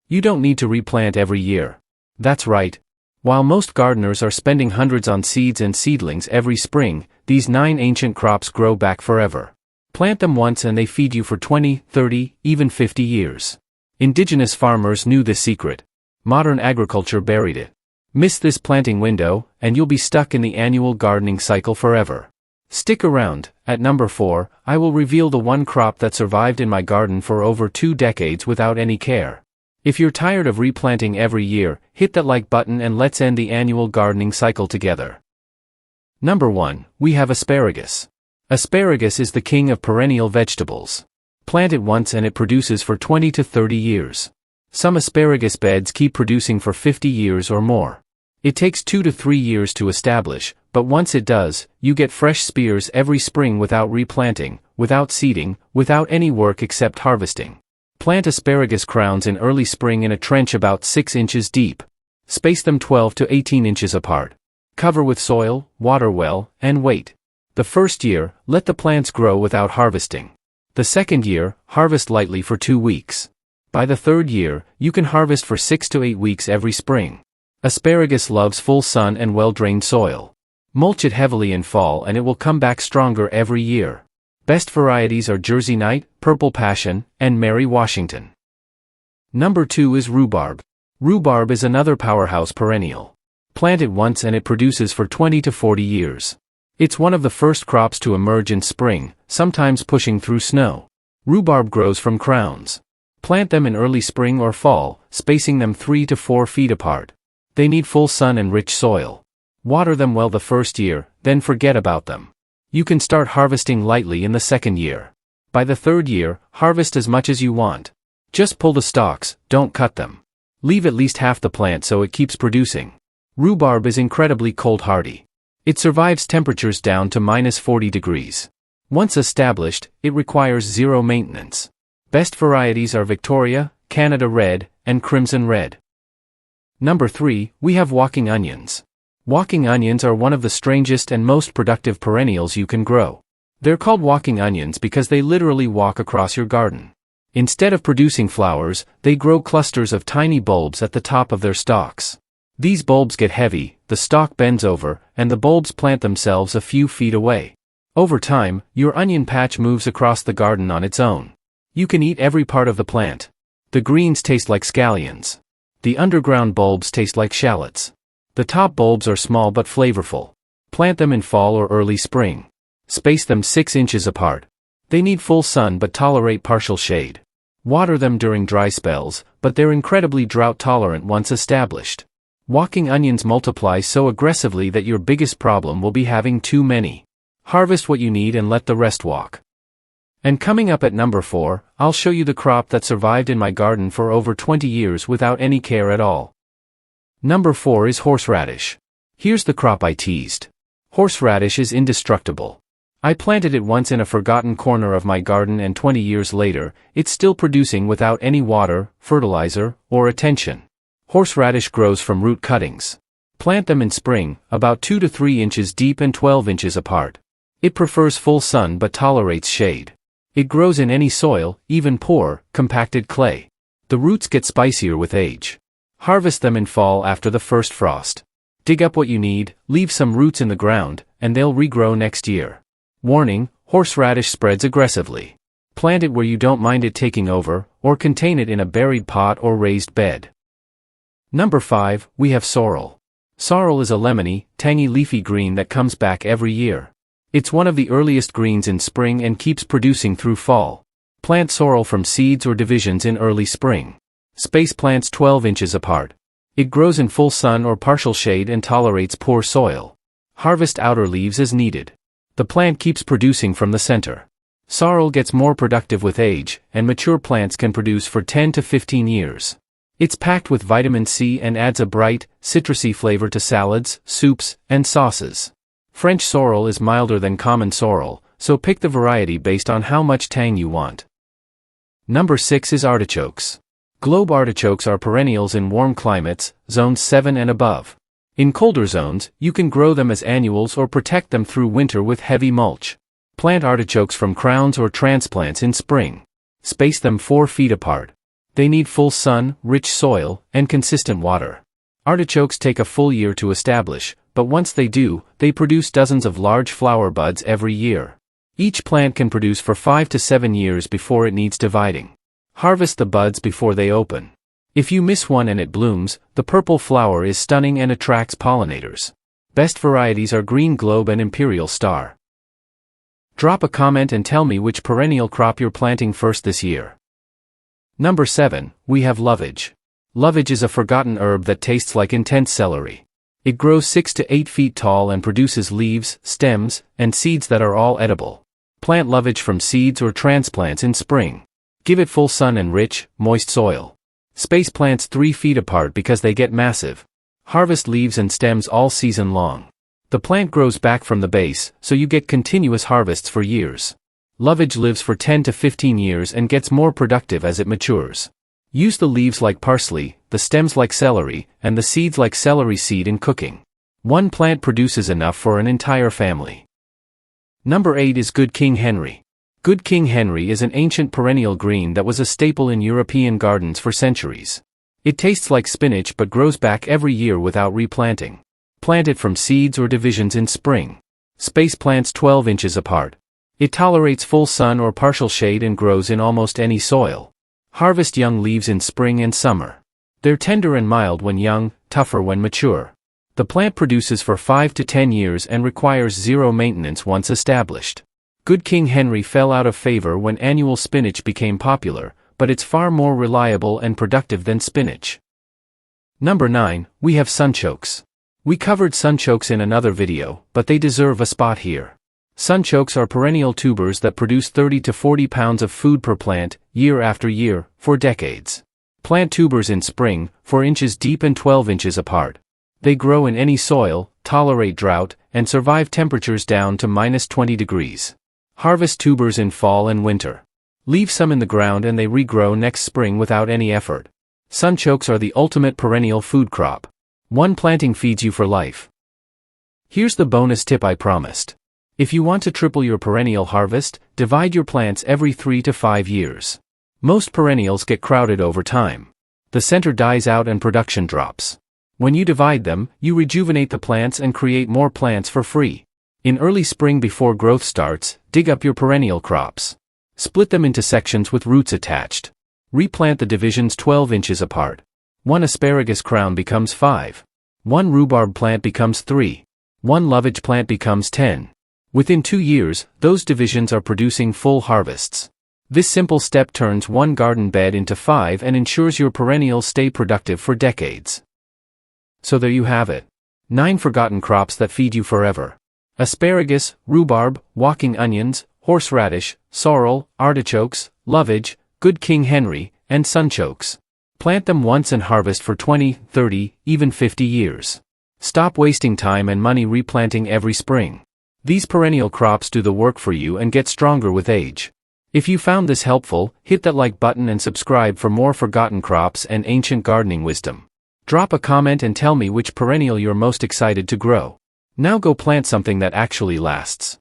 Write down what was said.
You don't need to replant every year. That's right. While most gardeners are spending hundreds on seeds and seedlings every spring, these 9 ancient crops grow back forever. Plant them once and they feed you for 20, 30, even 50 years. Indigenous farmers knew this secret. Modern agriculture buried it. Miss this planting window, and you'll be stuck in the annual gardening cycle forever. Stick around. At number 4, I will reveal the one crop that survived in my garden for over 2 decades without any care. If you're tired of replanting every year, hit that like button and let's end the annual gardening cycle together. Number 1, we have asparagus. Asparagus is the king of perennial vegetables. Plant it once and it produces for 20 to 30 years. Some asparagus beds keep producing for 50 years or more. It takes 2 to 3 years to establish, but once it does, you get fresh spears every spring without replanting, without seeding, without any work except harvesting. Plant asparagus crowns in early spring in a trench about 6 inches deep. Space them 12 to 18 inches apart. Cover with soil, water well, and wait. The first year, let the plants grow without harvesting. The second year, harvest lightly for 2 weeks. By the third year, you can harvest for 6 to 8 weeks every spring. Asparagus loves full sun and well-drained soil. Mulch it heavily in fall and it will come back stronger every year. Best varieties are Jersey Night, Purple Passion, and Mary Washington. Number 2 is rhubarb. Rhubarb is another powerhouse perennial. Plant it once and it produces for 20 to 40 years. It's one of the first crops to emerge in spring, sometimes pushing through snow. Rhubarb grows from crowns. Plant them in early spring or fall, spacing them 3 to 4 feet apart. They need full sun and rich soil. Water them well the first year, then forget about them. You can start harvesting lightly in the second year. By the third year, harvest as much as you want. Just pull the stalks, don't cut them. Leave at least half the plant so it keeps producing. Rhubarb is incredibly cold-hardy. It survives temperatures down to -40 degrees. Once established, it requires zero maintenance. Best varieties are Victoria, Canada Red, and Crimson Red. Number 3, we have walking onions. Walking onions are one of the strangest and most productive perennials you can grow. They're called walking onions because they literally walk across your garden. Instead of producing flowers, they grow clusters of tiny bulbs at the top of their stalks. These bulbs get heavy, the stalk bends over, and the bulbs plant themselves a few feet away. Over time, your onion patch moves across the garden on its own. You can eat every part of the plant. The greens taste like scallions. The underground bulbs taste like shallots. The top bulbs are small but flavorful. Plant them in fall or early spring. Space them 6 inches apart. They need full sun but tolerate partial shade. Water them during dry spells, but they're incredibly drought-tolerant once established. Walking onions multiply so aggressively that your biggest problem will be having too many. Harvest what you need and let the rest walk. And coming up at number 4, I'll show you the crop that survived in my garden for over 20 years without any care at all. Number 4 is horseradish. Here's the crop I teased. Horseradish is indestructible. I planted it once in a forgotten corner of my garden and 20 years later, it's still producing without any water, fertilizer, or attention. Horseradish grows from root cuttings. Plant them in spring, about 2 to 3 inches deep and 12 inches apart. It prefers full sun but tolerates shade. It grows in any soil, even poor, compacted clay. The roots get spicier with age. Harvest them in fall after the first frost. Dig up what you need, leave some roots in the ground, and they'll regrow next year. Warning, horseradish spreads aggressively. Plant it where you don't mind it taking over, or contain it in a buried pot or raised bed. Number 5, we have sorrel. Sorrel is a lemony, tangy leafy green that comes back every year. It's one of the earliest greens in spring and keeps producing through fall. Plant sorrel from seeds or divisions in early spring. Space plants 12 inches apart. It grows in full sun or partial shade and tolerates poor soil. Harvest outer leaves as needed. The plant keeps producing from the center. Sorrel gets more productive with age, and mature plants can produce for 10 to 15 years. It's packed with vitamin C and adds a bright, citrusy flavor to salads, soups, and sauces. French sorrel is milder than common sorrel, so pick the variety based on how much tang you want. Number 6 is artichokes. Globe artichokes are perennials in warm climates, zones 7 and above. In colder zones, you can grow them as annuals or protect them through winter with heavy mulch. Plant artichokes from crowns or transplants in spring. Space them 4 feet apart. They need full sun, rich soil, and consistent water. Artichokes take a full year to establish, but once they do, they produce dozens of large flower buds every year. Each plant can produce for 5 to 7 years before it needs dividing. Harvest the buds before they open. If you miss one and it blooms, the purple flower is stunning and attracts pollinators. Best varieties are Green Globe and Imperial Star. Drop a comment and tell me which perennial crop you're planting first this year. Number 7, we have Lovage. Lovage is a forgotten herb that tastes like intense celery. It grows 6 to 8 feet tall and produces leaves, stems, and seeds that are all edible. Plant Lovage from seeds or transplants in spring. Give it full sun and rich, moist soil. Space plants 3 feet apart because they get massive. Harvest leaves and stems all season long. The plant grows back from the base, so you get continuous harvests for years. Lovage lives for 10 to 15 years and gets more productive as it matures. Use the leaves like parsley, the stems like celery, and the seeds like celery seed in cooking. One plant produces enough for an entire family. Number 8 is Good King Henry. Good King Henry is an ancient perennial green that was a staple in European gardens for centuries. It tastes like spinach but grows back every year without replanting. Plant it from seeds or divisions in spring. Space plants 12 inches apart. It tolerates full sun or partial shade and grows in almost any soil. Harvest young leaves in spring and summer. They're tender and mild when young, tougher when mature. The plant produces for 5 to 10 years and requires zero maintenance once established. Good King Henry fell out of favor when annual spinach became popular, but it's far more reliable and productive than spinach. Number 9, we have Sunchokes. We covered Sunchokes in another video, but they deserve a spot here. Sunchokes are perennial tubers that produce 30 to 40 pounds of food per plant, year after year, for decades. Plant tubers in spring, 4 inches deep and 12 inches apart. They grow in any soil, tolerate drought, and survive temperatures down to -20 degrees. Harvest tubers in fall and winter. Leave some in the ground and they regrow next spring without any effort. Sunchokes are the ultimate perennial food crop. One planting feeds you for life. Here's the bonus tip I promised. If you want to triple your perennial harvest, divide your plants every 3 to 5 years. Most perennials get crowded over time. The center dies out and production drops. When you divide them, you rejuvenate the plants and create more plants for free. In early spring before growth starts, dig up your perennial crops. Split them into sections with roots attached. Replant the divisions 12 inches apart. One asparagus crown becomes 5. One rhubarb plant becomes 3. One lovage plant becomes 10. Within 2 years, those divisions are producing full harvests. This simple step turns one garden bed into 5 and ensures your perennials stay productive for decades. So there you have it. 9 forgotten crops that feed you forever. Asparagus, rhubarb, walking onions, horseradish, sorrel, artichokes, lovage, Good King Henry, and sunchokes. Plant them once and harvest for 20, 30, even 50 years. Stop wasting time and money replanting every spring. These perennial crops do the work for you and get stronger with age. If you found this helpful, hit that like button and subscribe for more forgotten crops and ancient gardening wisdom. Drop a comment and tell me which perennial you're most excited to grow. Now go plant something that actually lasts.